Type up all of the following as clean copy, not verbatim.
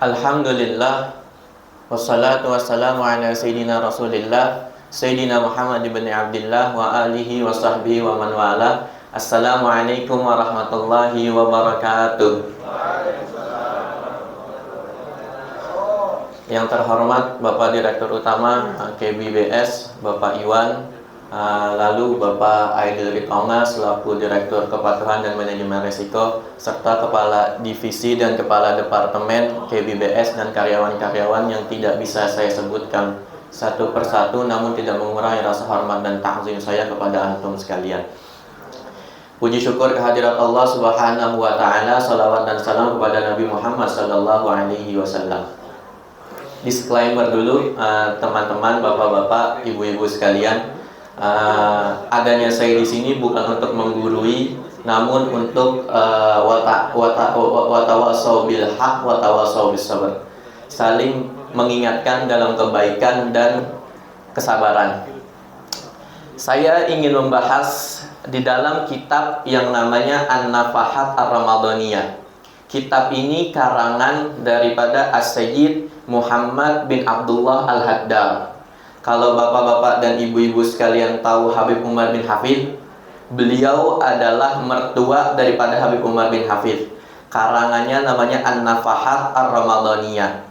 Alhamdulillah, wassalatu wassalamu ala Sayyidina Rasulillah, Sayyidina Muhammad ibn Abdillah wa alihi wa sahbihi wa man wala. Assalamualaikum warahmatullahi wabarakatuh. Yang terhormat Bapak Direktur Utama KBBS, Bapak Iwan, lalu Bapak Aidil Ritonga selaku Direktur Kepatuhan dan Manajemen Risiko, serta Kepala Divisi dan Kepala Departemen KBBS dan karyawan-karyawan yang tidak bisa saya sebutkan satu persatu, namun tidak mengurangi rasa hormat dan takzim saya kepada antum sekalian. Puji syukur kehadirat Allah Subhanahu wa taala, salawat dan salam kepada Nabi Muhammad sallallahu alaihi wasallam. Disclaimer dulu, teman-teman, bapak-bapak, ibu-ibu sekalian, adanya saya di sini bukan untuk menggurui, namun untuk watawasau bil haq watawasau bis sabr, saling mengingatkan dalam kebaikan dan kesabaran. Saya ingin membahas di dalam kitab yang namanya An-Nafahat Ar-Ramadaniyah. Kitab ini karangan daripada As-Sayyid Muhammad bin Abdullah Al-Haddad. Kalau bapak-bapak dan ibu-ibu sekalian tahu Habib Umar bin Hafidh, beliau adalah mertua daripada Habib Umar bin Hafidh. Karangannya namanya An-Nafahat Ar-Ramadaniyah.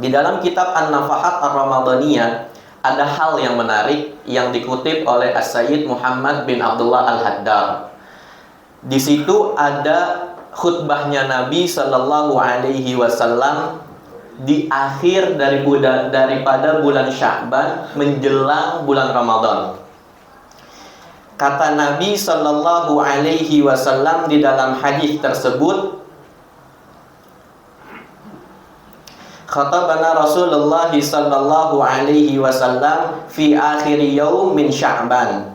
Di dalam kitab An-Nafahat Ar-Ramadaniyah ada hal yang menarik yang dikutip oleh As-Sayyid Muhammad bin Abdullah Al-Haddad. Di situ ada khutbahnya Nabi Sallallahu Alaihi Wasallam di akhir daripada bulan Sya'ban menjelang bulan Ramadan. Kata Nabi Sallallahu Alaihi Wasallam di dalam hadis tersebut, khatabana Rasulullah Sallallahu Alaihi Wasallam fi akhir yaum min Sya'ban.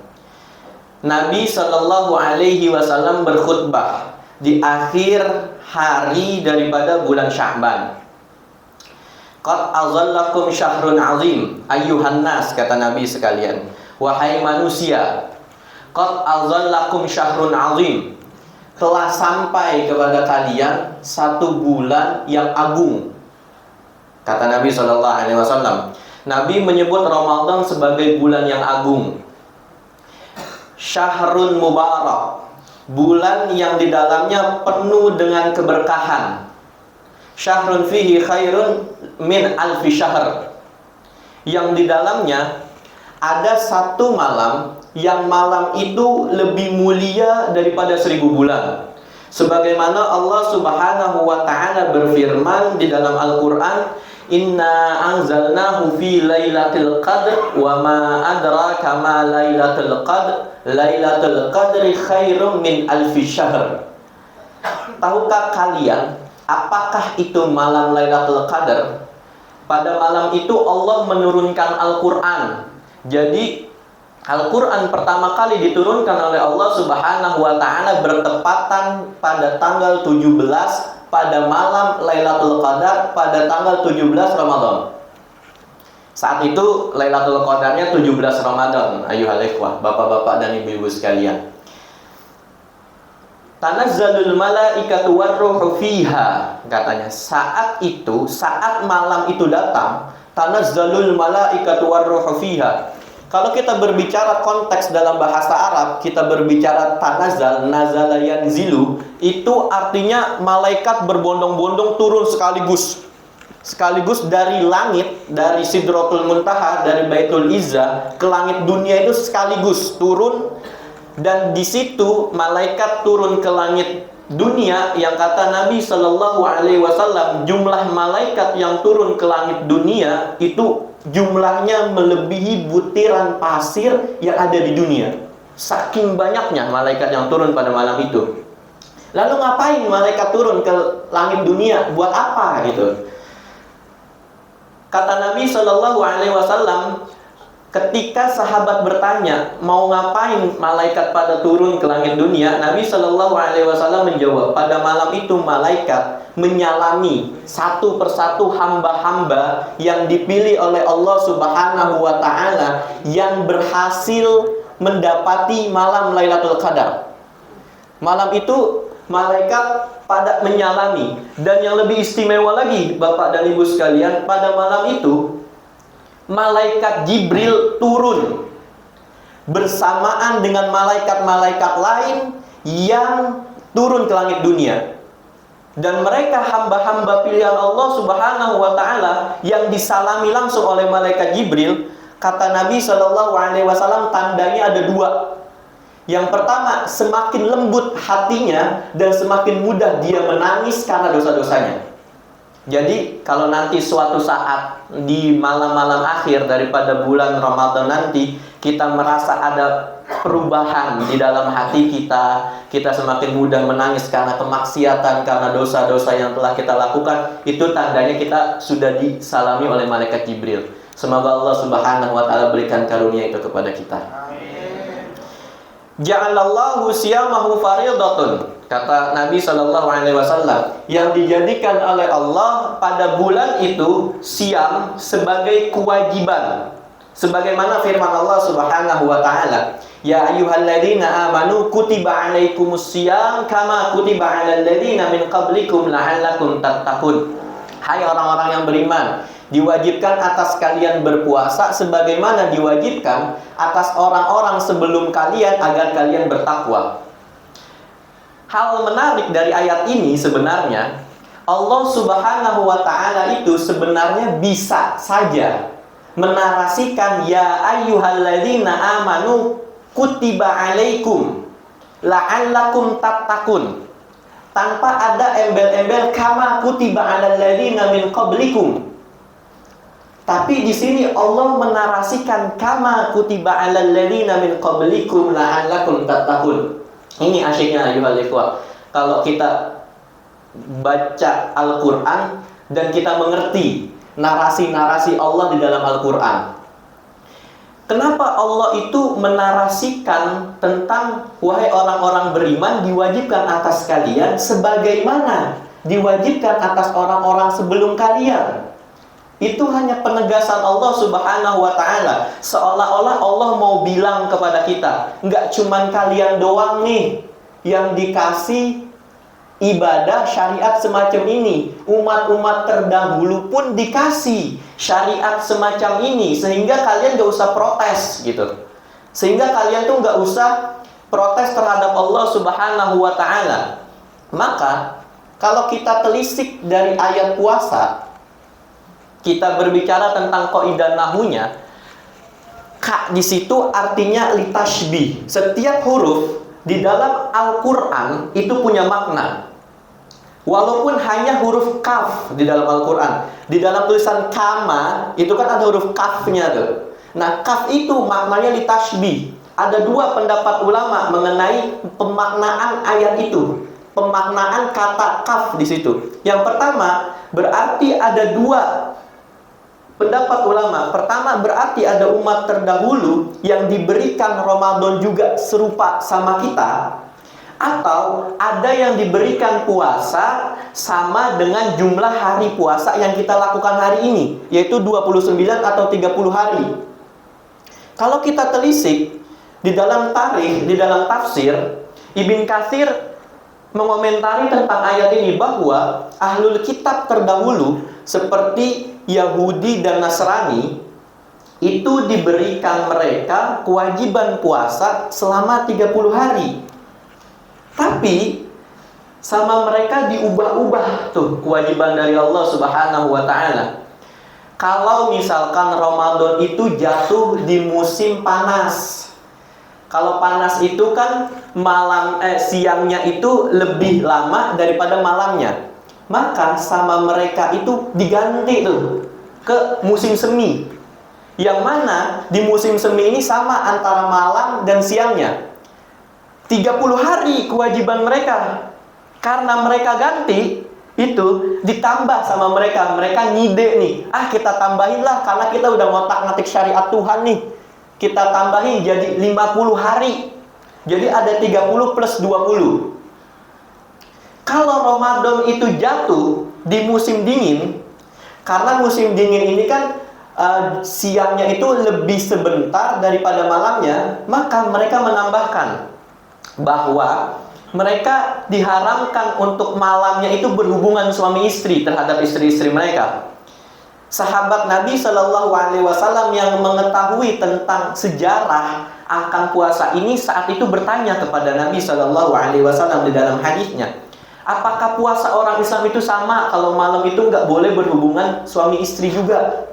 Nabi Sallallahu Alaihi Wasallam berkhutbah di akhir hari daripada bulan Sya'ban. Qad azallakum syahrun azim ayyuhan nas, kata Nabi sekalian, wahai manusia, qad azallakum syahrun azim, telah sampai kepada kalian satu bulan yang agung, kata Nabi sallallahu alaihi wasallam. Nabi menyebut Ramadan sebagai bulan yang agung. Syahrun mubarak, bulan yang di dalamnya penuh dengan keberkahan. Syahrun fihi khairun min alfi syahr, yang di dalamnya ada satu malam yang malam itu lebih mulia daripada 1000 bulan. Sebagaimana Allah Subhanahu wa taala berfirman di dalam Al-Qur'an, inna anzalnahu fi lailatul qadr wa ma adraka ma lailatul qadr, lailatul qadri khairum min alfi syahr. Tahukah kalian apakah itu malam Lailatul Qadar? Pada malam itu Allah menurunkan Al-Quran. Jadi Al-Quran pertama kali diturunkan oleh Allah Subhanahu wa ta'ala bertepatan pada tanggal 17 pada malam Lailatul Qadar pada tanggal 17 Ramadan. Saat itu Lailatul Qadarnya 17 Ramadan, ayyuhal ikhwah, bapak-bapak dan ibu-ibu sekalian. Tanazzalul malaikatu warruhu fiha, katanya saat itu, saat malam itu datang, tanazzalul malaikatu warruhu fiha. Kalau kita berbicara konteks dalam bahasa Arab, kita berbicara tanazzal, nazala yanzilu, itu artinya malaikat berbondong-bondong turun sekaligus dari langit, dari Sidratul Muntaha, dari Baitul Izzah ke langit dunia itu sekaligus turun. Dan di situ malaikat turun ke langit dunia, yang kata Nabi Sallallahu Alaihi Wasallam, jumlah malaikat yang turun ke langit dunia itu jumlahnya melebihi butiran pasir yang ada di dunia. Saking banyaknya malaikat yang turun pada malam itu. Lalu ngapain malaikat turun ke langit dunia? Buat apa gitu? Kata Nabi Sallallahu Alaihi Wasallam, ketika sahabat bertanya, mau ngapain malaikat pada turun ke langit dunia? Nabi Shallallahu Alaihi Wasallam menjawab, pada malam itu malaikat menyalami satu persatu hamba-hamba yang dipilih oleh Allah Subhanahu wa Ta'ala yang berhasil mendapati malam Lailatul Qadar. Malam itu malaikat pada menyalami. Dan yang lebih istimewa lagi, Bapak dan Ibu sekalian, pada malam itu malaikat Jibril turun bersamaan dengan malaikat-malaikat lain yang turun ke langit dunia. Dan mereka hamba-hamba pilihan Allah Subhanahu wa Ta'ala yang disalami langsung oleh malaikat Jibril. Kata Nabi SAW, tandanya ada dua. Yang pertama, semakin lembut hatinya dan semakin mudah dia menangis karena dosa-dosanya. Jadi kalau nanti suatu saat di malam-malam akhir daripada bulan Ramadan nanti, kita merasa ada perubahan di dalam hati kita, kita semakin mudah menangis karena kemaksiatan, karena dosa-dosa yang telah kita lakukan, itu tandanya kita sudah disalami oleh malaikat Jibril. Semoga Allah Subhanahu wa Ta'ala berikan karunia itu kepada kita. Ja'alallahu siyamahu faridatun. Kata Nabi SAW, yang dijadikan oleh Allah pada bulan itu siam sebagai kewajiban. Sebagaimana firman Allah Subhanahu wa Ta'ala, ya ayyuhalladzina amanu kutiba alaikumus siyam kama kutiba alal ladzina min qablikum la'allakum tattaqun. Hai orang-orang yang beriman, diwajibkan atas kalian berpuasa sebagaimana diwajibkan atas orang-orang sebelum kalian agar kalian bertakwa. Hal menarik dari ayat ini sebenarnya, Allah Subhanahu wa Ta'ala itu sebenarnya bisa saja menarasikan ya ayyuhalladzina amanu kutiba alaikum la'allakum tattaqun tanpa ada embel-embel kama kutiba alal ladzina min qablikum. Tapi di sini Allah menarasikan kama kutiba alal ladzina min qablikum la'allakum tattaqun. Ini asyiknya ayuhal ikhwah. Kalau kita baca Al-Quran dan kita mengerti narasi-narasi Allah di dalam Al-Quran. Kenapa Allah itu menarasikan tentang wahai orang-orang beriman diwajibkan atas kalian sebagaimana diwajibkan atas orang-orang sebelum kalian? Itu hanya penegasan Allah Subhanahu wa Ta'ala. Seolah-olah Allah mau bilang kepada kita, nggak cuman kalian doang nih yang dikasih ibadah syariat semacam ini. Umat-umat terdahulu pun dikasih syariat semacam ini, sehingga kalian nggak usah protes gitu. Sehingga kalian tuh nggak usah protes terhadap Allah Subhanahu wa Ta'ala. Maka kalau kita telisik dari ayat puasa, kita berbicara tentang kaidah nahunya, ka di situ artinya litashbih. Setiap huruf di dalam Al-Quran itu punya makna. Walaupun hanya huruf kaf di dalam Al-Quran, di dalam tulisan kama itu kan ada huruf kafnya tuh. Nah, kaf itu maknanya litashbih. Ada dua pendapat ulama mengenai pemaknaan ayat itu, pemaknaan kata kaf di situ. Yang pertama, berarti ada dua pendapat ulama. Pertama, berarti ada umat terdahulu yang diberikan Ramadan juga serupa sama kita, atau ada yang diberikan puasa sama dengan jumlah hari puasa yang kita lakukan hari ini, yaitu 29 atau 30 hari. Kalau kita telisik di dalam tarikh, di dalam tafsir, Ibn Katsir mengomentari tentang ayat ini bahwa ahlul kitab terdahulu seperti Yahudi dan Nasrani itu diberikan mereka kewajiban puasa selama 30 hari. Tapi sama mereka diubah-ubah tuh kewajiban dari Allah Subhanahu wa Ta'ala. Kalau misalkan Ramadan itu jatuh di musim panas. Kalau panas itu kan siangnya itu lebih lama daripada malamnya. Maka sama mereka itu diganti tuh ke musim semi. Yang mana di musim semi ini sama antara malam dan siangnya. 30 hari kewajiban mereka. Karena mereka ganti, itu ditambah sama mereka. Mereka ngide nih, kita tambahin lah karena kita udah ngotak-ngatik syariat Tuhan nih. Kita tambahin jadi 50 hari. Jadi ada 30 plus 20. Kalau Ramadan itu jatuh di musim dingin, karena musim dingin ini kan siangnya itu lebih sebentar daripada malamnya, maka mereka menambahkan bahwa Mereka diharamkan untuk malamnya itu berhubungan suami istri terhadap istri-istri mereka. Sahabat Nabi Shallallahu Alaihi Wasallam yang mengetahui tentang sejarah akan puasa ini saat itu bertanya kepada Nabi Shallallahu Alaihi Wasallam di dalam hadisnya, apakah puasa orang Islam itu sama kalau malam itu nggak boleh berhubungan suami istri juga?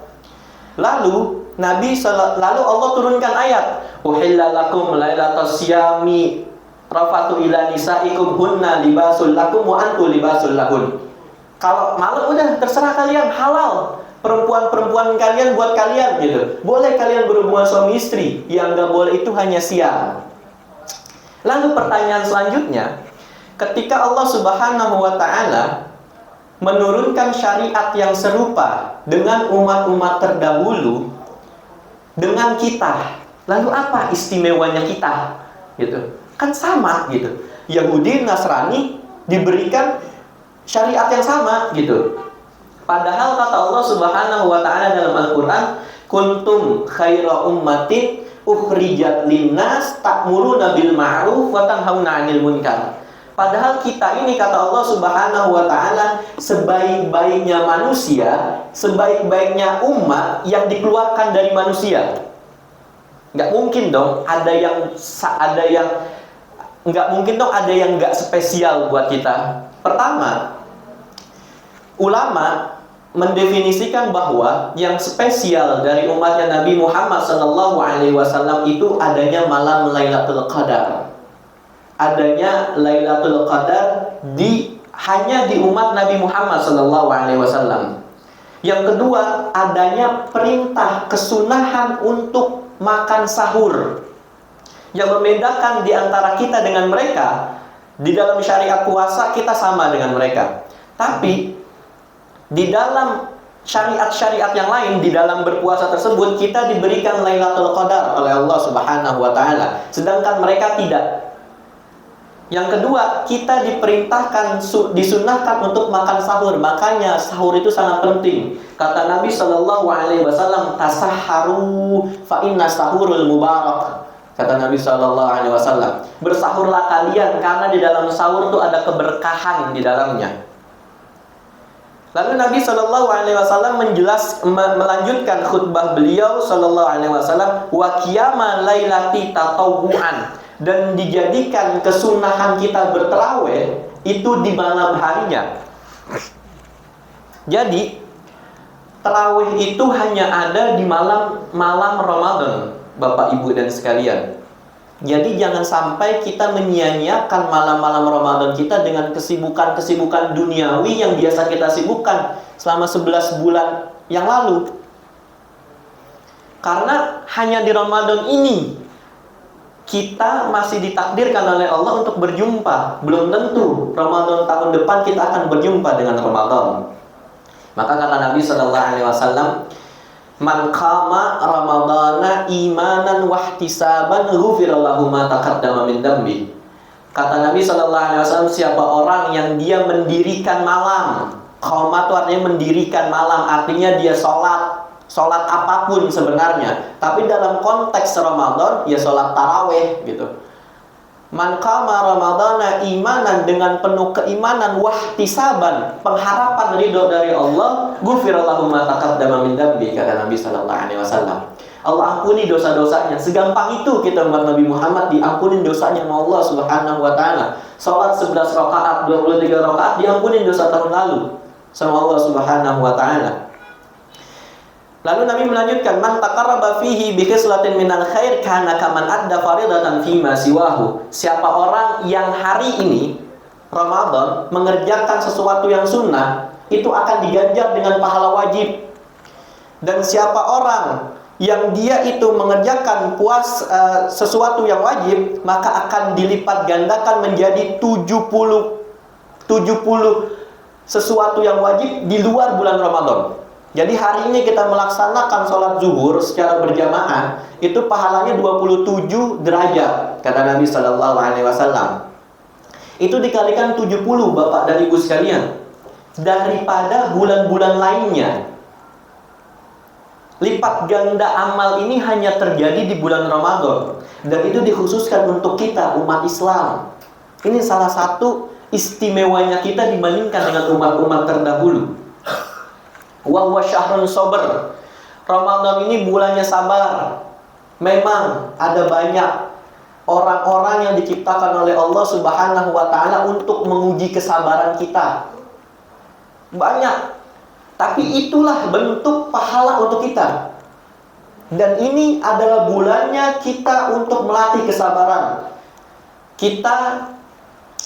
Lalu Allah turunkan ayat, uhilla lakum lailatas siyami rafatu ila nisaikum hunna libasul lakum wa antu libasul lahun. Kalau malam udah terserah kalian, halal. Perempuan-perempuan kalian buat kalian gitu. Boleh kalian berhubungan suami istri. Yang nggak boleh itu hanya siang. Lalu pertanyaan selanjutnya, ketika Allah Subhanahu wa Ta'ala menurunkan syariat yang serupa dengan umat-umat terdahulu dengan kita, lalu apa istimewanya kita? Gitu. Kan sama gitu. Yahudi, Nasrani diberikan syariat yang sama gitu. Padahal kata Allah Subhanahu wa Ta'ala dalam Al-Qur'an, kuntum khaira ummatin ukhrijat linnas ta'muruna bil ma'ruf wa tanhauna 'anil munkar. Padahal kita ini, kata Allah Subhanahu wa Ta'ala, sebaik-baiknya manusia, sebaik-baiknya umat yang dikeluarkan dari manusia. Nggak mungkin dong ada yang nggak spesial buat kita. Pertama, ulama mendefinisikan bahwa yang spesial dari umatnya Nabi Muhammad SAW itu adanya malam Lailatul Qadar. Adanya Lailatul Qadar hanya di umat Nabi Muhammad SAW. Yang kedua, adanya perintah kesunahan untuk makan sahur. Yang membedakan di antara kita dengan mereka, di dalam syariat puasa kita sama dengan mereka. Tapi di dalam syariat-syariat yang lain, di dalam berpuasa tersebut, kita diberikan Lailatul Qadar oleh Allah Subhanahu wa Ta'ala, sedangkan mereka tidak. Yang kedua, kita diperintahkan, disunahkan untuk makan sahur. Makanya sahur itu sangat penting. Kata Nabi Shallallahu Alaihi Wasallam, tasahharu fa inna sahurul mubarak. Kata Nabi Shallallahu Alaihi Wasallam, bersahurlah kalian karena di dalam sahur itu ada keberkahan di dalamnya. Lalu Nabi Shallallahu Alaihi Wasallam melanjutkan khutbah beliau Shallallahu Alaihi Wasallam, wa qiyama lailati tatawuan, dan dijadikan kesunahan kita berterawih itu di malam harinya. Jadi terawih itu hanya ada di malam Ramadan, Bapak Ibu dan sekalian. Jadi jangan sampai kita menyia-nyiakan malam-malam Ramadan kita dengan kesibukan-kesibukan duniawi yang biasa kita sibukkan selama 11 bulan yang lalu. Karena hanya di Ramadan ini kita masih ditakdirkan oleh Allah untuk berjumpa. Belum tentu Ramadan tahun depan kita akan berjumpa dengan Ramadan. Maka kata Nabi sallallahu alaihi wasallam, man qama ramadhana imanan wahtisaban ghufira lahu ma taqaddama min dambi. Kata Nabi sallallahu alaihi wasallam, siapa orang yang dia mendirikan malam. Qama itu artinya mendirikan malam, artinya dia sholat apapun sebenarnya, tapi dalam konteks Ramadan ya sholat tarawih gitu. Man qama ramadhana imanan, dengan penuh keimanan, wahtisaban, pengharapan ridho dari Allah, ghufira lahu ma taqaddama min dambi, kata Nabi sallallahu alaihi wasallam. Allah ampuni dosa-dosanya. Segampang itu kita umat Nabi Muhammad diampunin dosanya sama Allah Subhanahu wa Ta'ala. Salat 11 rakaat, 23 rakaat diampunin dosa tahun lalu sama Allah Subhanahu wa Ta'ala. Lalu Nabi melanjutkan, man taqarraba fihi bi khislatin minal khair kana kaman adda faridatan fima siwahu. Siapa orang yang hari ini Ramadan mengerjakan sesuatu yang sunnah, itu akan diganjar dengan pahala wajib. Dan siapa orang yang dia itu mengerjakan sesuatu yang wajib, maka akan dilipat gandakan menjadi 70 sesuatu yang wajib di luar bulan Ramadan. Jadi hari ini kita melaksanakan sholat zuhur secara berjamaah, itu pahalanya 27 derajat, kata Nabi Sallallahu Alaihi Wasallam. Itu dikalikan 70, Bapak dan Ibu sekalian, daripada bulan-bulan lainnya. Lipat ganda amal ini hanya terjadi di bulan Ramadan, dan itu dikhususkan untuk kita, umat Islam. Ini salah satu istimewanya kita dibandingkan dengan umat-umat terdahulu. Wa huwa syahrun sabr. Ramadan ini bulannya sabar. Memang ada banyak orang-orang yang diciptakan oleh Allah Subhanahu wa taala untuk menguji kesabaran kita. Banyak. Tapi itulah bentuk pahala untuk kita. Dan ini adalah bulannya kita untuk melatih kesabaran.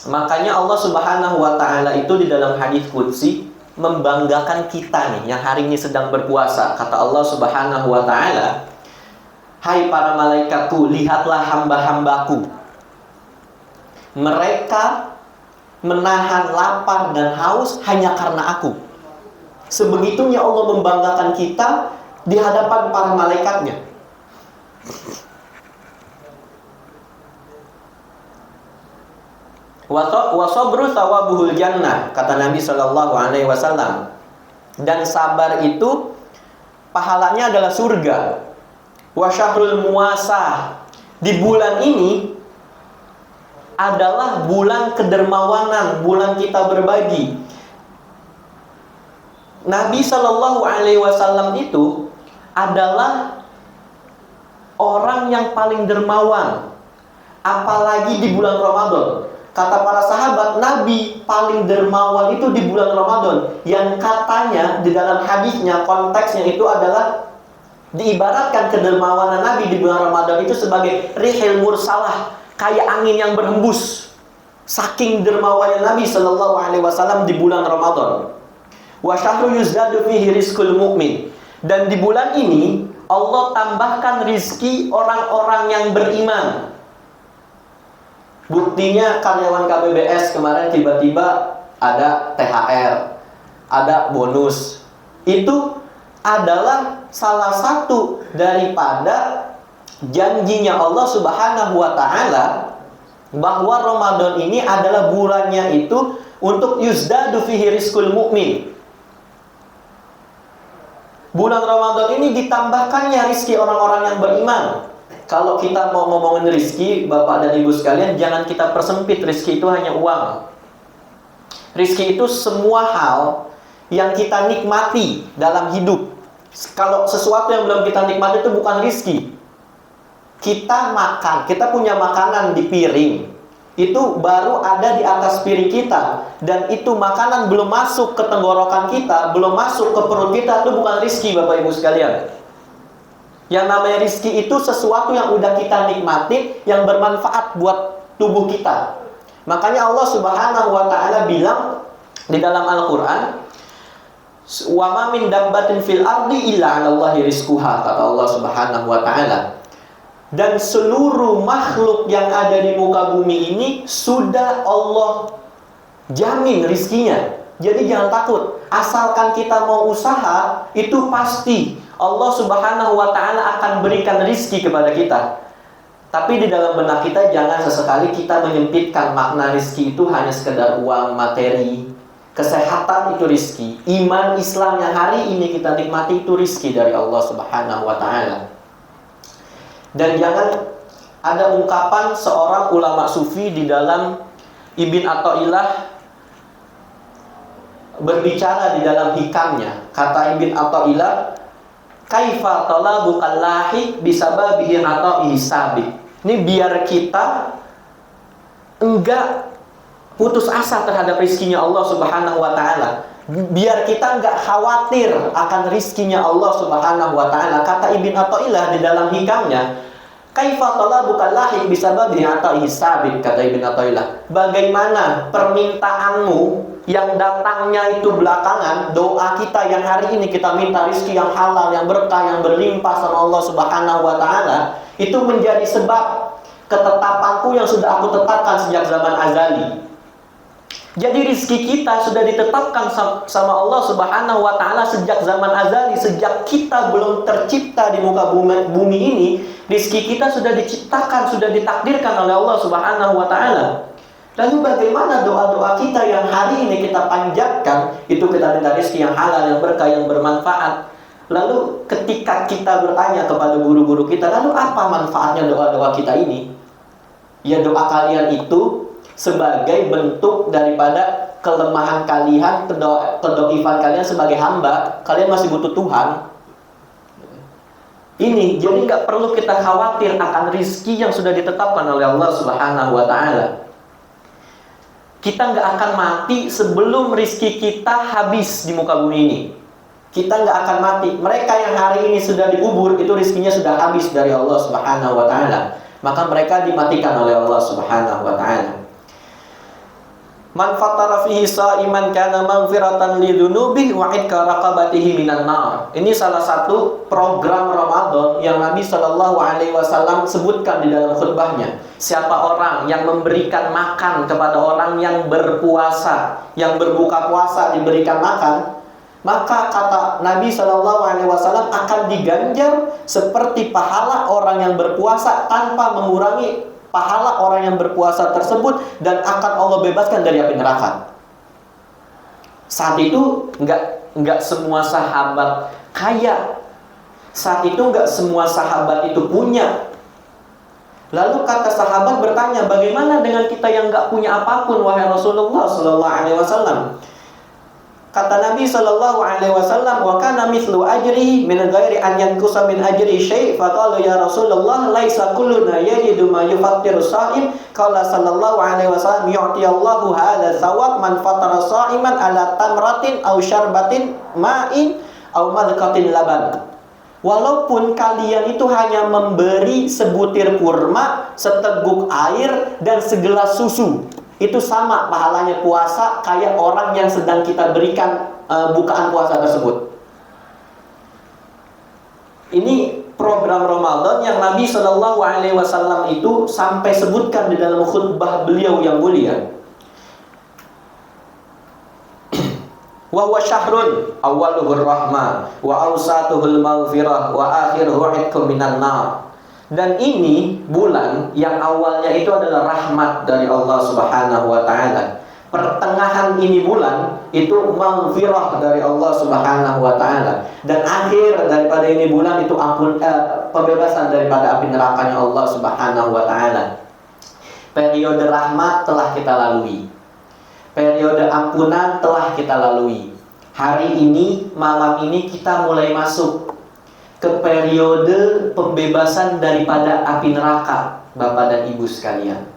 Makanya Allah Subhanahu wa taala itu di dalam hadis qudsi membanggakan kita nih yang hari ini sedang berpuasa. Kata Allah Subhanahu wa taala, "Hai para malaikatku, lihatlah hamba-hambaku. Mereka menahan lapar dan haus hanya karena aku." Sebegitunya Allah membanggakan kita di hadapan para malaikatnya. Wa sabru thawabuhul jannah, kata Nabi sallallahu alaihi wasallam. Dan sabar itu pahalanya adalah surga. Wa syahrul muwasah, di bulan ini adalah bulan kedermawanan, bulan kita berbagi. Nabi sallallahu alaihi wasallam itu adalah orang yang paling dermawan, apalagi di bulan Ramadan. Kata para sahabat, Nabi paling dermawan itu di bulan Ramadan. Yang katanya di dalam hadisnya, konteksnya itu adalah diibaratkan kedermawanan Nabi di bulan Ramadan itu sebagai rihil mursalah, kayak angin yang berhembus. Saking dermawannya Nabi sallallahu alaihi wasallam di bulan Ramadan. Wa syahru yuzdadu fihi rizqul mu'min. Dan di bulan ini Allah tambahkan rizki orang-orang yang beriman. Buktinya karyawan KPBS kemarin tiba-tiba ada THR, ada bonus. Itu adalah salah satu daripada janjinya Allah Subhanahu wa taala bahwa Ramadan ini adalah bulannya itu untuk yuzdadu fihi rizqul mu'min. Bulan Ramadan ini ditambahkannya rizki orang-orang yang beriman. Kalau kita mau ngomongin rizki, Bapak dan Ibu sekalian, jangan kita persempit. Rizki itu hanya uang. Rizki itu semua hal yang kita nikmati dalam hidup. Kalau sesuatu yang belum kita nikmati itu bukan rizki. Kita makan, kita punya makanan di piring, itu baru ada di atas piring kita. Dan itu makanan belum masuk ke tenggorokan kita, belum masuk ke perut kita, itu bukan rizki, Bapak Ibu sekalian. Yang namanya rizki itu sesuatu yang udah kita nikmati, yang bermanfaat buat tubuh kita. Makanya Allah Subhanahu wa ta'ala bilang di dalam Al-Quran, "Wa ma min dabbatin fil ardi illa 'alallahi rizquha", kata Allah Subhanahu wa ta'ala. Dan seluruh makhluk yang ada di muka bumi ini sudah Allah jamin rizkinya. Jadi jangan takut. Asalkan kita mau usaha, itu pasti Allah Subhanahu wa ta'ala akan berikan rizki kepada kita. Tapi di dalam benak kita jangan sesekali kita menyempitkan makna rizki itu hanya sekedar uang, materi. Kesehatan itu rizki. Iman Islam yang hari ini kita nikmati itu rizki dari Allah Subhanahu wa ta'ala. Dan jangan ada ungkapan seorang ulama sufi di dalam Ibn Athaillah berbicara di dalam hikamnya. Kata Ibn Athaillah, "Kaifa talabu kallahi bisababihi ata'ihi sabiq." Ini biar kita enggak putus asa terhadap rizkinya Allah Subhanahu wa ta'ala. Biar kita enggak khawatir akan rizkinya Allah Subhanahu wa ta'ala. Kata Ibn Athaillah di dalam hikamnya, "Kaifa talabu kallahi bisababihi ata'ihi sabiq." Kata Ibn Athaillah, bagaimana permintaanmu yang datangnya itu belakangan, doa kita yang hari ini kita minta rizki yang halal, yang berkah, yang berlimpah sama Allah Subhanahu wa ta'ala, itu menjadi sebab ketetapanku yang sudah aku tetapkan sejak zaman azali. Jadi rizki kita sudah ditetapkan sama Allah Subhanahu wa ta'ala sejak zaman azali. Sejak kita belum tercipta di muka bumi ini, rizki kita sudah diciptakan, sudah ditakdirkan oleh Allah Subhanahu wa ta'ala. Lalu bagaimana doa-doa kita yang hari ini kita panjatkan, itu kita minta rezeki yang halal, yang berkah, yang bermanfaat. Lalu ketika kita bertanya kepada guru-guru kita, lalu apa manfaatnya doa-doa kita ini? Ya, doa kalian itu sebagai bentuk daripada kelemahan kalian, kedoifan kalian sebagai hamba. Kalian masih butuh Tuhan. Ini, jadi nggak perlu kita khawatir akan rizki yang sudah ditetapkan oleh Allah Subhanahu wa Ta'ala. Kita nggak akan mati sebelum rizki kita habis di muka bumi ini. Kita nggak akan mati. Mereka yang hari ini sudah dikubur, itu rizkinya sudah habis dari Allah Subhanahu wa Ta'ala. Maka mereka dimatikan oleh Allah Subhanahu wa Ta'ala. Man fattara fihi sha'iman kana maghfiratan lidzunubihi wa idka raqabatihi minan nar. Ini salah satu program Ramadan yang Nabi Shallallahu alaihi wasallam sebutkan di dalam khutbahnya. Siapa orang yang memberikan makan kepada orang yang berpuasa, yang berbuka puasa diberikan makan, maka kata Nabi Shallallahu alaihi wasallam akan diganjar seperti pahala orang yang berpuasa tanpa mengurangi pahala orang yang berpuasa tersebut, dan akan Allah bebaskan dari api neraka. Saat itu nggak semua sahabat kaya. Saat itu nggak semua sahabat itu punya. Lalu kata sahabat bertanya, bagaimana dengan kita yang nggak punya apapun, wahai Rasulullah Sallallahu Alaihi Wasallam? Kata Nabi Sallallahu Alaihi Wasallam, wa kana mithlu ajrihi min ghairi an yanqusa min ajri syai'. Faqala ya Rasulullah, laisa kulluna yajidu ma yufattiru sha'im. Qala Sallallahu Alaihi Wasallam, yu'ti Allahu hadza thawab man fattara sha'iman ala tamratin aw syarbatin ma'in aw madqatin laban. Walaupun kalian itu hanya memberi sebutir kurma, seteguk air, dan segelas susu, itu sama pahalanya puasa kayak orang yang sedang kita berikan bukaan puasa tersebut. Ini program Ramadan yang Nabi Shallallahu Alaihi Wasallam itu sampai sebutkan di dalam khutbah beliau yang mulia. Wa huwa syahrun awwaluhur rahmah wa awsatuhul maghfirah wa akhiruhu itqum minan nar. Dan ini bulan yang awalnya itu adalah rahmat dari Allah Subhanahu wa Ta'ala. Pertengahan ini bulan itu maghfirah dari Allah Subhanahu wa Ta'ala. Dan akhir daripada ini bulan itu pembebasan daripada api nerakanya Allah Subhanahu wa Ta'ala. Periode rahmat telah kita lalui. Periode ampunan telah kita lalui. Hari ini, malam ini kita mulai masuk ke periode pembebasan daripada api neraka, Bapak dan Ibu sekalian.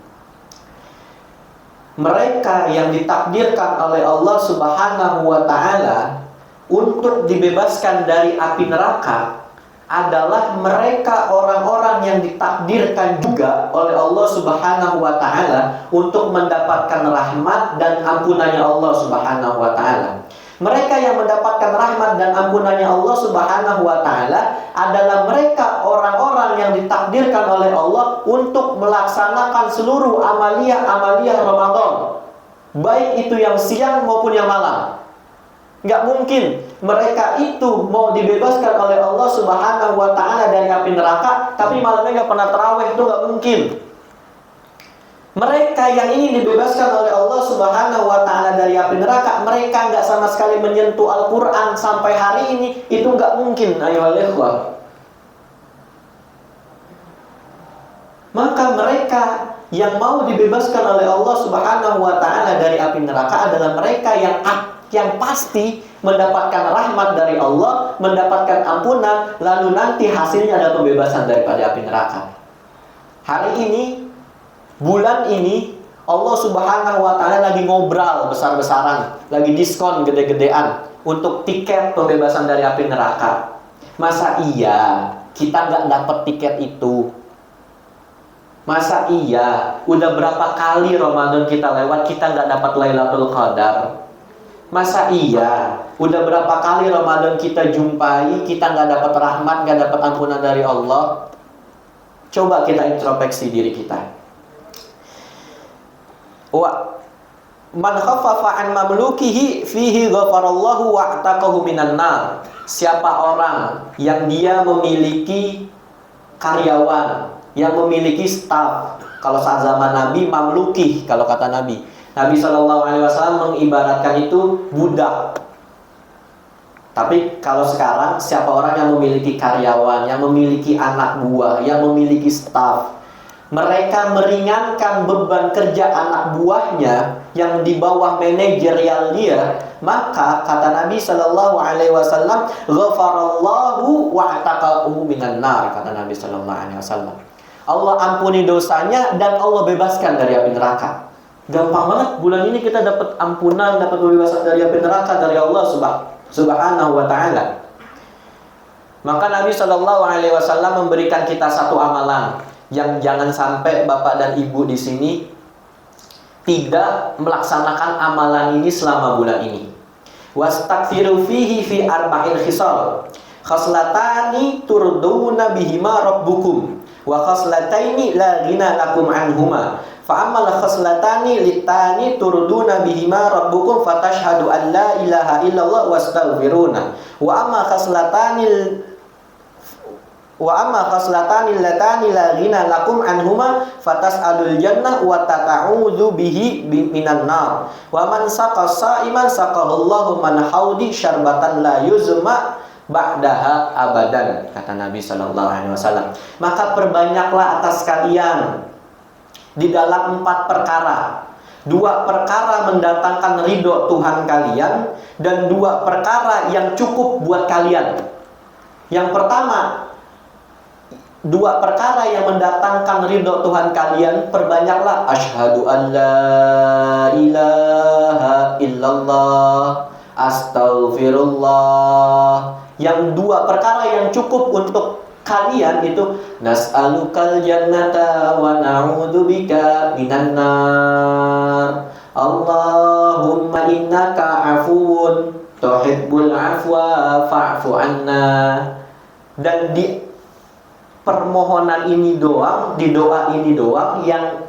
Mereka yang ditakdirkan oleh Allah Subhanahu wa Ta'ala untuk dibebaskan dari api neraka adalah mereka orang-orang yang ditakdirkan juga oleh Allah Subhanahu wa Ta'ala untuk mendapatkan rahmat dan ampunannya Allah Subhanahu wa Ta'ala. Mereka yang mendapatkan rahmat dan ampunannya Allah Subhanahu wa Ta'ala adalah mereka orang-orang yang ditakdirkan oleh Allah untuk melaksanakan seluruh amaliyah Ramadan, baik itu yang siang maupun yang malam. Nggak mungkin mereka itu mau dibebaskan oleh Allah Subhanahu wa Ta'ala dari api neraka, tapi malamnya nggak pernah tarawih. Itu nggak mungkin. Mereka yang ingin dibebaskan oleh Allah Subhanahu wa Ta'ala dari api neraka, mereka nggak sama sekali menyentuh Al-Quran sampai hari ini, itu nggak mungkin. Ayo ikhwah. Maka mereka yang mau dibebaskan oleh Allah Subhanahu wa Ta'ala dari api neraka adalah mereka yang pasti mendapatkan rahmat dari Allah, mendapatkan ampunan, lalu nanti hasilnya adalah pembebasan daripada api neraka. Hari ini, bulan ini, Allah Subhanahu wa Ta'ala lagi ngobrol besar-besaran, lagi diskon gede-gedean untuk tiket pembebasan dari api neraka. Masa iya kita nggak dapat tiket itu? Masa iya udah berapa kali Ramadan kita lewat, kita nggak dapat Lailatul Qadar? Masa iya udah berapa kali Ramadan kita jumpai, kita nggak dapat rahmat, nggak dapat ampunan dari Allah? Coba kita introspeksi diri kita. Wa man khaffafa an mamlukihi fihi ghafarallahu wa ataqahu minan nar. Siapa orang yang dia memiliki karyawan, yang memiliki staf. Kalau saat zaman Nabi mamluki, kalau kata Nabi Shallallahu Alaihi Wasallam mengibaratkan itu budak. Tapi kalau sekarang, siapa orang yang memiliki karyawan, yang memiliki anak buah, yang memiliki staf, mereka meringankan beban kerja anak buahnya yang di bawah manajerial dia, maka kata Nabi Shallallahu Alaihi Wasallam, ghafarallahu wa ataqahu minan nar, kata Nabi Shallallahu Alaihi Wasallam. Allah ampuni dosanya dan Allah bebaskan dari api neraka. Gampang banget, bulan ini kita dapat ampunan, dapat pembebasan dari api neraka dari Allah Subhanahu wa Ta'ala. Maka Nabi Shallallahu Alaihi Wasallam memberikan kita satu amalan yang jangan sampai bapak dan ibu di sini tidak melaksanakan amalan ini selama bulan ini. Wastaghfiru fihi fi arba'in khisal, khaslatani turduna bihima rabbukum, wa khaslataini la ghina lakum anhuma. Fa ammal khaslatani litani turduna bihima rabbukum fatashhadu an la ilaha illallah wastaghfiruna. Wa amma khaslatani latani la ghina lakum anhuma fatas'alul jannah wa tata'udzu bihi minan nar. Wa man saqa sa'iman saqallahu man haudi syarbatan la yuzma ba'daha abadan, kata Nabi Shallallahu Alaihi Wasallam. Maka perbanyaklah atas kalian di dalam 4 perkara. 2 perkara mendatangkan ridho Tuhan kalian, dan 2 perkara yang cukup buat kalian. Yang pertama, 2 perkara yang mendatangkan ridho Tuhan kalian, perbanyaklah asyhadu an la ilaha illallah, astaghfirullah. Yang 2 perkara yang cukup untuk kalian itu nas'alukal jannata wa na'udzubika minan nar. Allahumma innaka afuwun tuhibbul afwa fa'fu anna. Dan di permohonan ini doang, di doa ini doang yang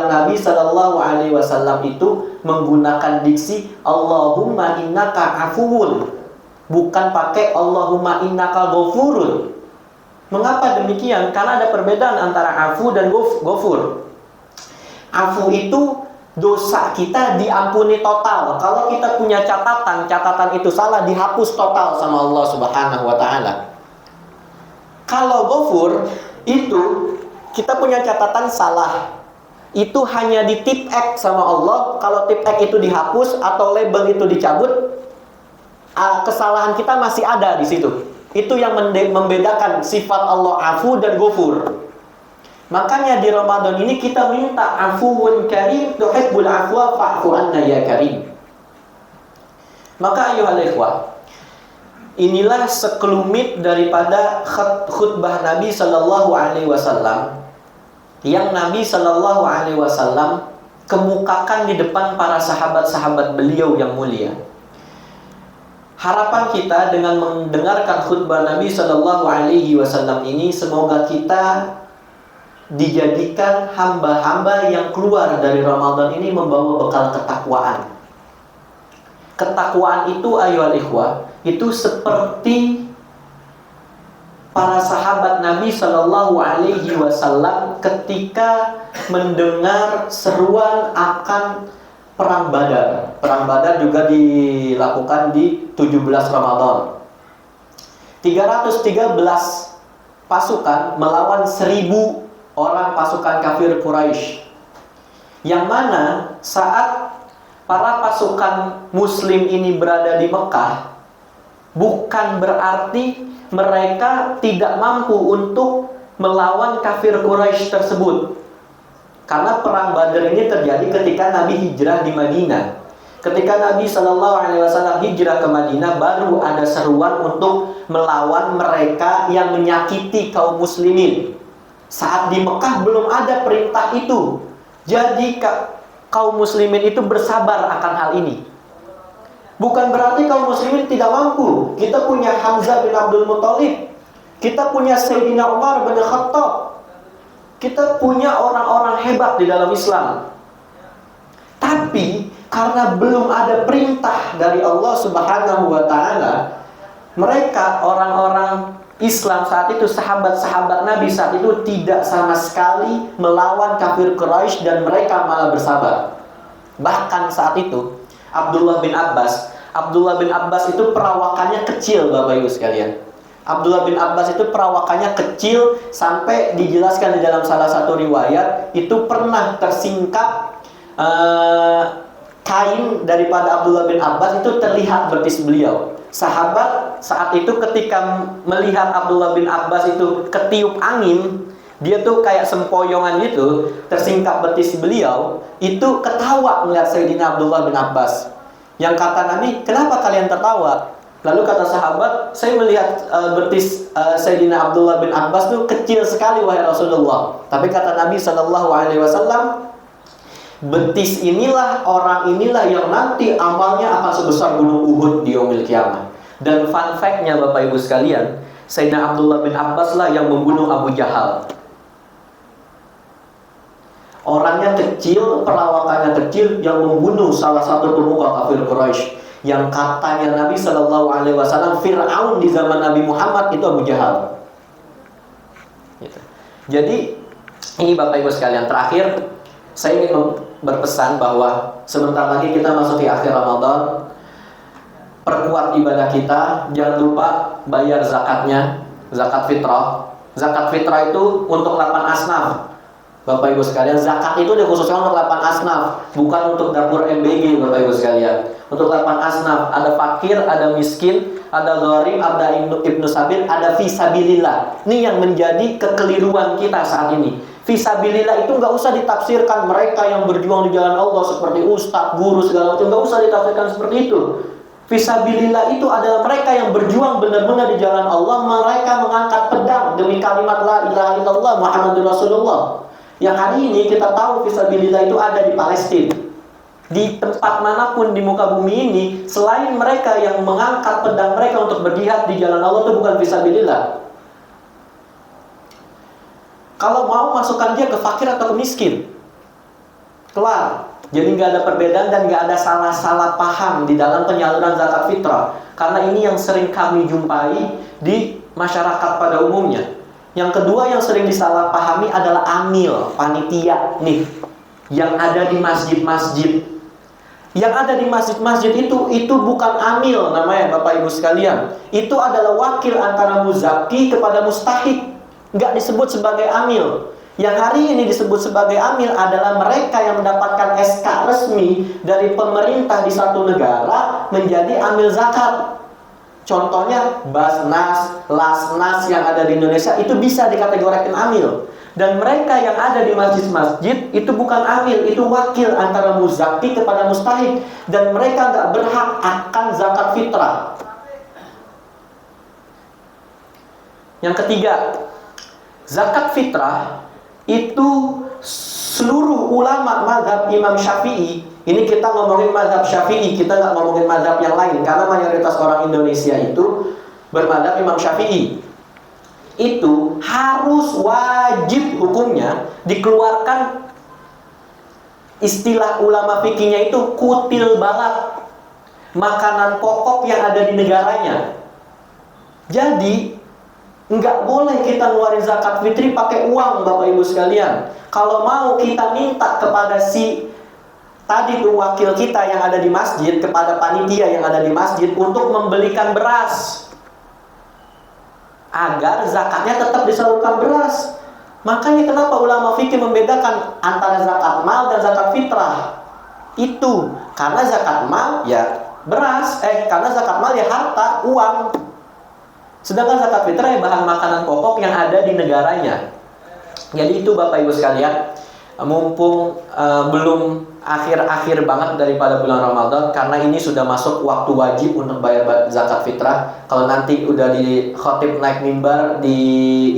Nabi Shallallahu Alaihi Wasallam itu menggunakan diksi Allahumma innaka afuwun, bukan pakai Allahumma innaka ghafurun. Mengapa demikian? Karena ada perbedaan antara afu dan ghafur. Afu itu dosa kita diampuni total. Kalau kita punya catatan itu salah, dihapus total sama Allah Subhanahu wa Ta'ala. Kalau ghafur itu kita punya catatan salah, itu hanya di tip X sama Allah. Kalau tip X itu dihapus atau label itu dicabut, kesalahan kita masih ada di situ. Itu yang membedakan sifat Allah afu dan ghafur. Makanya di Ramadan ini kita minta afuwun karim tuhibbul afwa fa'fu anna ya karim. Maka ayuhal ikhwah, inilah sekelumit daripada khutbah Nabi Shallallahu Alaihi Wasallam yang Nabi Shallallahu Alaihi Wasallam kemukakan di depan para sahabat-sahabat beliau yang mulia. Harapan kita dengan mendengarkan khutbah Nabi Shallallahu Alaihi Wasallam ini, semoga kita dijadikan hamba-hamba yang keluar dari Ramadan ini membawa bekal ketakwaan. Ketakwaan itu ayyuhal ikhwah, itu seperti para sahabat Nabi Shallallahu Alaihi Wasallam ketika mendengar seruan akan Perang Badar. Perang Badar juga dilakukan di 17 Ramadan. 313 pasukan melawan 1000 orang pasukan kafir Quraisy. Yang mana saat para pasukan muslim ini berada di Mekah, bukan berarti mereka tidak mampu untuk melawan kafir Quraisy tersebut. Karena perang Badar ini terjadi ketika Nabi hijrah di Madinah. Ketika Nabi Shallallahu Alaihi Wasallam hijrah ke Madinah, baru ada seruan untuk melawan mereka yang menyakiti kaum muslimin. Saat di Mekah belum ada perintah itu. Jadi kaum muslimin itu bersabar akan hal ini. Bukan berarti kaum muslimin tidak mampu. Kita punya Hamzah bin Abdul Muthalib, kita punya Sayyidina Umar bin Khattab, kita punya orang-orang hebat di dalam Islam. Tapi karena belum ada perintah dari Allah Subhanahu wa Ta'ala, mereka orang-orang Islam saat itu, sahabat-sahabat Nabi saat itu tidak sama sekali melawan kafir Quraisy dan mereka malah bersabar. Bahkan saat itu Abdullah bin Abbas itu perawakannya kecil, Bapak Ibu sekalian. Abdullah bin Abbas itu perawakannya kecil, sampai dijelaskan di dalam salah satu riwayat itu pernah tersingkap kain daripada Abdullah bin Abbas itu terlihat betis beliau. Sahabat saat itu ketika melihat Abdullah bin Abbas itu ketiup angin, dia tuh kayak sempoyongan gitu, tersingkap betis beliau, itu ketawa melihat Sayyidina Abdullah bin Abbas. Yang kata Nabi, kenapa kalian tertawa? Lalu kata sahabat, saya melihat betis Sayyidina Abdullah bin Abbas itu kecil sekali wahai Rasulullah. Tapi kata Nabi SAW, betis inilah, orang inilah yang nanti amalnya akan sebesar gunung Uhud di yaumil qiyamah. Dan fun fact-nya Bapak Ibu sekalian, Sayyidina Abdullah bin Abbas lah yang membunuh Abu Jahal. Orangnya kecil, perawakannya kecil, yang membunuh salah satu pemuka kafir Quraisy. Yang katanya Nabi SAW, Fir'aun di zaman Nabi Muhammad itu Abu Jahal. Gitu. Jadi ini Bapak Ibu sekalian, terakhir saya ingin berpesan bahwa sebentar lagi kita masuk di akhir Ramadan. Perkuat ibadah kita, jangan lupa bayar zakatnya, zakat fitrah. Zakat fitrah itu untuk 8 asnaf. Bapak Ibu sekalian, zakat itu dikhususkan untuk 8 asnaf, bukan untuk dapur MBG Bapak Ibu sekalian. Untuk 8 asnaf, ada fakir, ada miskin, ada gharib, ada ibnu sabil, ada fisabilillah. Ini yang menjadi kekeliruan kita saat ini. Fisabilillah itu nggak usah ditafsirkan mereka yang berjuang di jalan Allah seperti ustadz, guru, segala macam. Nggak usah ditafsirkan seperti itu. Fisabilillah itu adalah mereka yang berjuang benar-benar di jalan Allah. Mereka mengangkat pedang demi kalimat la ilaha illallah Muhammadur Rasulullah. Yang hari ini kita tahu fisabilillah itu ada di Palestina. Di tempat manapun di muka bumi ini, selain mereka yang mengangkat pedang mereka untuk berjihad di jalan Allah, itu bukan fisabilillah. Kalau mau, masukkan dia ke fakir atau ke miskin, kelar. Jadi nggak ada perbedaan dan nggak ada salah-salah paham di dalam penyaluran zakat fitrah. Karena ini yang sering kami jumpai di masyarakat pada umumnya. Yang kedua yang sering disalahpahami adalah amil, panitia nih, yang ada di masjid-masjid. Yang ada di masjid-masjid itu bukan amil namanya Bapak Ibu sekalian. Itu adalah wakil antara muzaki kepada mustahik. Nggak disebut sebagai amil. Yang hari ini disebut sebagai amil adalah mereka yang mendapatkan SK resmi dari pemerintah di satu negara menjadi amil zakat. Contohnya Basnas, Lasnas yang ada di Indonesia itu bisa dikategorikan amil. Dan mereka yang ada di masjid-masjid itu bukan amil, itu wakil antara muzaki kepada mustahik. Dan mereka nggak berhak akan zakat fitrah. Yang ketiga, zakat fitrah itu seluruh ulama mazhab Imam Syafi'i. Ini kita ngomongin mazhab Syafi'i, kita nggak ngomongin mazhab yang lain. Karena mayoritas orang Indonesia itu bermadzhab Imam Syafi'i. Itu harus wajib hukumnya dikeluarkan, istilah ulama fikihnya itu kutil balat, makanan pokok yang ada di negaranya. Jadi nggak boleh kita ngeluarin zakat fitri pakai uang Bapak Ibu sekalian. Kalau mau kita minta kepada si tadi tuh wakil kita yang ada di masjid, kepada panitia yang ada di masjid untuk membelikan beras agar zakatnya tetap disalurkan beras. Makanya kenapa ulama fikih membedakan antara zakat mal dan zakat fitrah? Itu karena zakat mal ya beras, karena zakat mal ya harta, uang. Sedangkan zakat fitrah ya bahan makanan pokok yang ada di negaranya. Jadi itu Bapak Ibu sekalian, mumpung belum akhir-akhir banget daripada bulan Ramadan, karena ini sudah masuk waktu wajib untuk bayar zakat fitrah. Kalau nanti udah di khotib naik mimbar di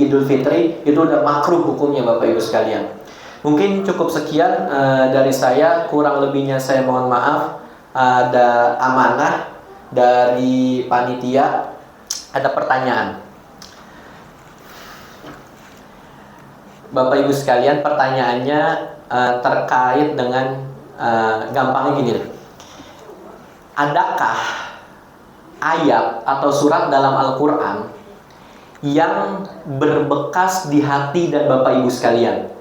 Idul Fitri, itu udah makruh hukumnya Bapak Ibu sekalian. Mungkin cukup sekian dari saya, kurang lebihnya saya mohon maaf. Ada amanah dari panitia. Ada pertanyaan Bapak Ibu sekalian, pertanyaannya terkait dengan gampangnya gini. Adakah ayat atau surat dalam Al-Quran yang berbekas di hati dan Bapak Ibu sekalian?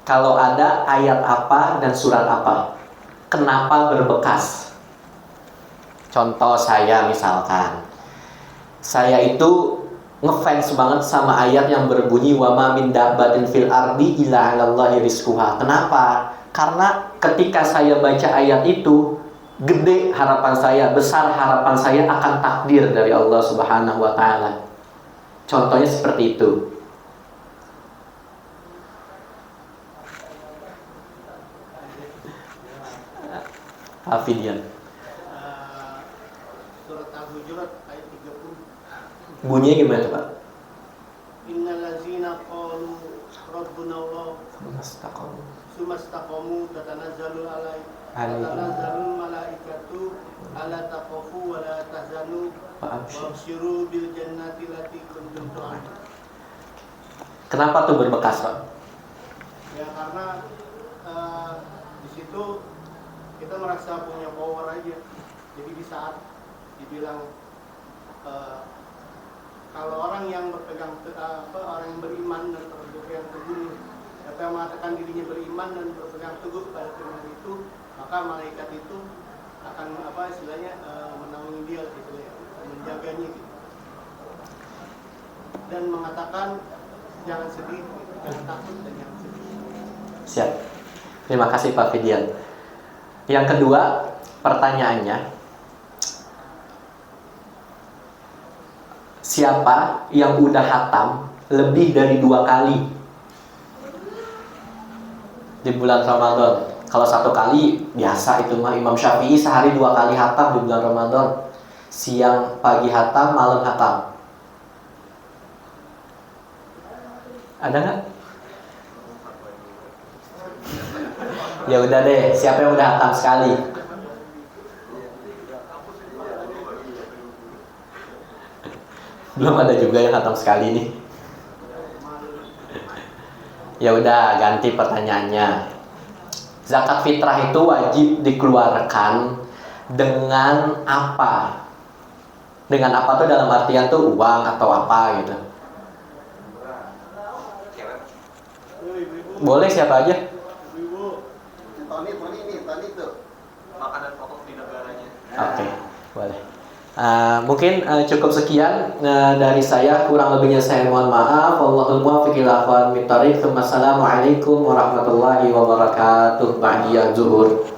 Kalau ada, ayat apa dan surat apa? Kenapa berbekas? Contoh saya misalkan, Saya itu ngefans banget sama ayat yang berbunyi wa ma min dabbatin fil ardi illa 'alallahi rizquha. Kenapa? Karena ketika saya baca ayat itu, gede harapan saya, besar harapan saya akan takdir dari Allah Subhanahu wa taala. Contohnya seperti itu. Alfidian. Surat Al-Hujurat ayat 30. Bunyinya gimana tuh, Pak? Innal ladzina qalu rabbuna Allah sumastaqamu tatanazzalu tatanazzalu malaikatu alla taqafu wa la tahzanu wabshiru bil jannati allati kuntum tu'adun. Kenapa tuh berbekas, Pak? Ya karena di situ kita merasa punya power aja. Jadi di saat dibilang kalau orang yang berpegang orang yang beriman dan berpegang teguh, siapa yang mengatakan dirinya beriman dan berpegang teguh pada firman itu, maka malaikat itu akan istilahnya menaungi dia gitu ya, menjaganya gitu. Dan mengatakan jangan sedih, jangan takut dan jangan sedih. Siap. Terima kasih Pak Fidian. Yang kedua, pertanyaannya, siapa yang udah hatam lebih dari 2 kali di bulan Ramadan? Kalau 1 kali biasa itu mah. Imam Syafi'i sehari 2 kali hatam di bulan Ramadan. Siang pagi hatam, malam hatam. Ada nggak? Ya udah deh, siapa yang udah hatam sekali? Belum ada juga yang hatam sekali nih. Ya udah, ganti pertanyaannya. Zakat fitrah itu wajib dikeluarkan dengan apa? Dengan apa tuh dalam artian tuh uang atau apa gitu? Boleh siapa aja? Tony tuh makanan pokok di negaranya. Oke, boleh. Mungkin cukup sekian dari saya. Kurang lebihnya saya mohon maaf. Wallahul muwaffiq ila aqwamit thoriq. Wassalamualaikum warahmatullahi wabarakatuh. Ba'diyaz zuhur.